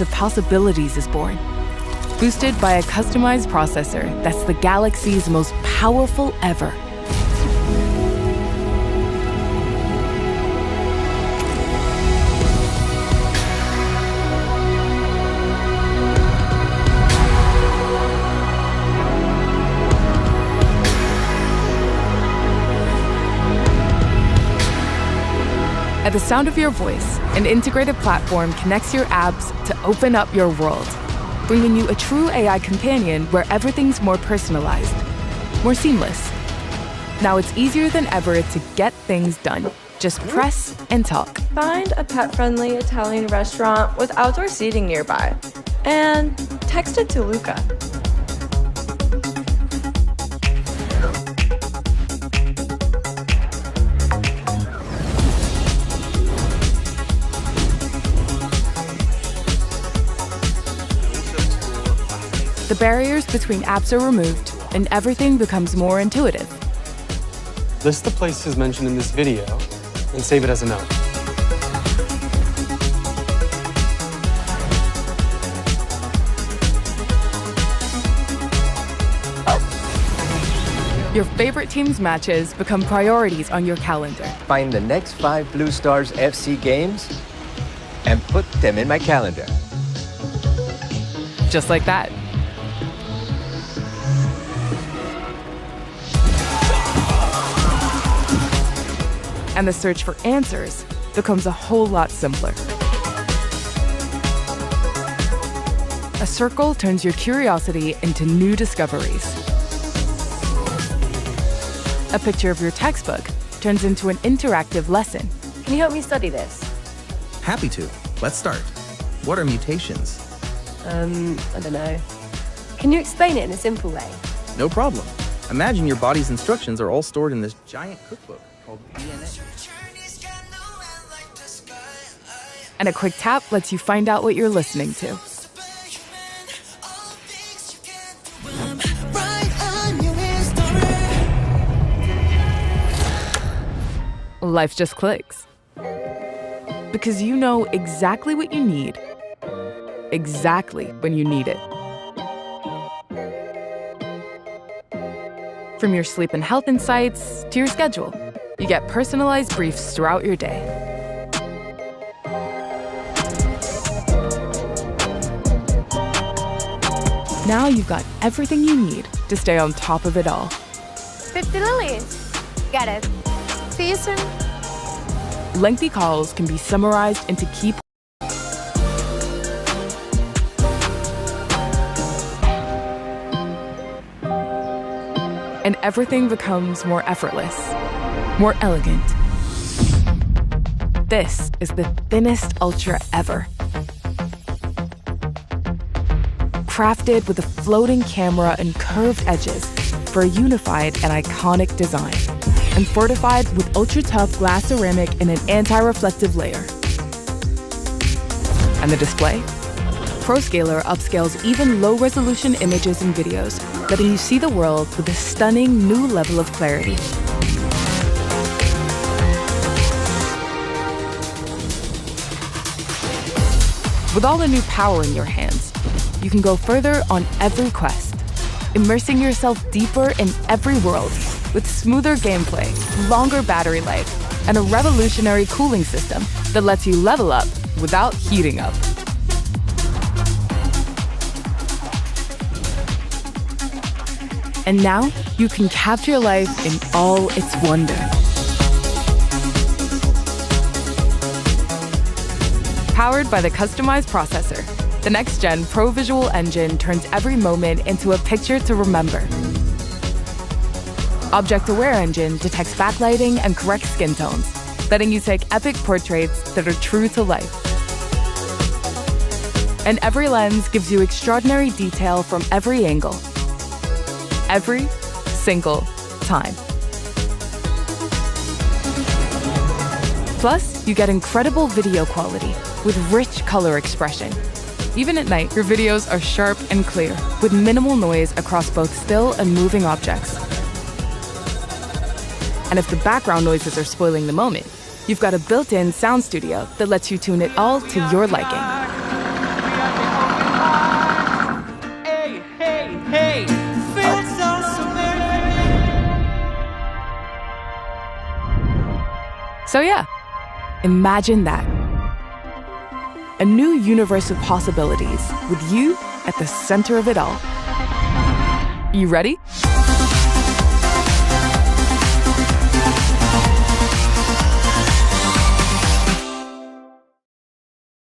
universe of possibilities is born. Boosted by a customized processor that's the Galaxy's most powerful ever. At the sound of your voice, an integrated platform connects your apps to open up your world, bringing you a true AI companion where everything's more personalized, more seamless. Now it's easier than ever to get things done. Just press and talk. Find a pet-friendly Italian restaurant with outdoor seating nearby, and text it to Luca. The barriers between apps are removed, and everything becomes more intuitive. List the places mentioned in this video and save it as a note. Your favorite team's matches become priorities on your calendar. Find the next 5 Blue Stars FC games and put them in my calendar. Just like that. And the search for answers becomes a whole lot simpler. A circle turns your curiosity into new discoveries. A picture of your textbook turns into an interactive lesson. Can you help me study this? Happy to. Let's start. What are mutations? I don't know. Can you explain it in a simple way? No problem. Imagine your body's instructions are all stored in this giant cookbook called DNA. And a quick tap lets you find out what you're listening to. Life just clicks. Because you know exactly what you need, exactly when you need it. From your sleep and health insights to your schedule, you get personalized briefs throughout your day. Now you've got everything you need to stay on top of it all. 50 lilies. Got it. See you soon. Lengthy calls can be summarized into key points. And everything becomes more effortless, more elegant. This is the thinnest Ultra ever. Crafted with a floating camera and curved edges for a unified and iconic design, and fortified with ultra-tough glass ceramic in an anti-reflective layer. And the display? ProScaler upscales even low-resolution images and videos, letting you see the world with a stunning new level of clarity. With all the new power in your hands, you can go further on every quest, immersing yourself deeper in every world with smoother gameplay, longer battery life, and a revolutionary cooling system that lets you level up without heating up. And now you can capture life in all its wonder. Powered by the customized processor, the next-gen Pro Visual Engine turns every moment into a picture to remember. Object-Aware Engine detects backlighting and corrects skin tones, letting you take epic portraits that are true to life. And every lens gives you extraordinary detail from every angle. Every single time. Plus, you get incredible video quality with rich color expression. Even at night, your videos are sharp and clear, with minimal noise across both still and moving objects. And if the background noises are spoiling the moment, you've got a built-in sound studio that lets you tune it all to your liking. So yeah, imagine that. A new universe of possibilities with you at the center of it all. You ready?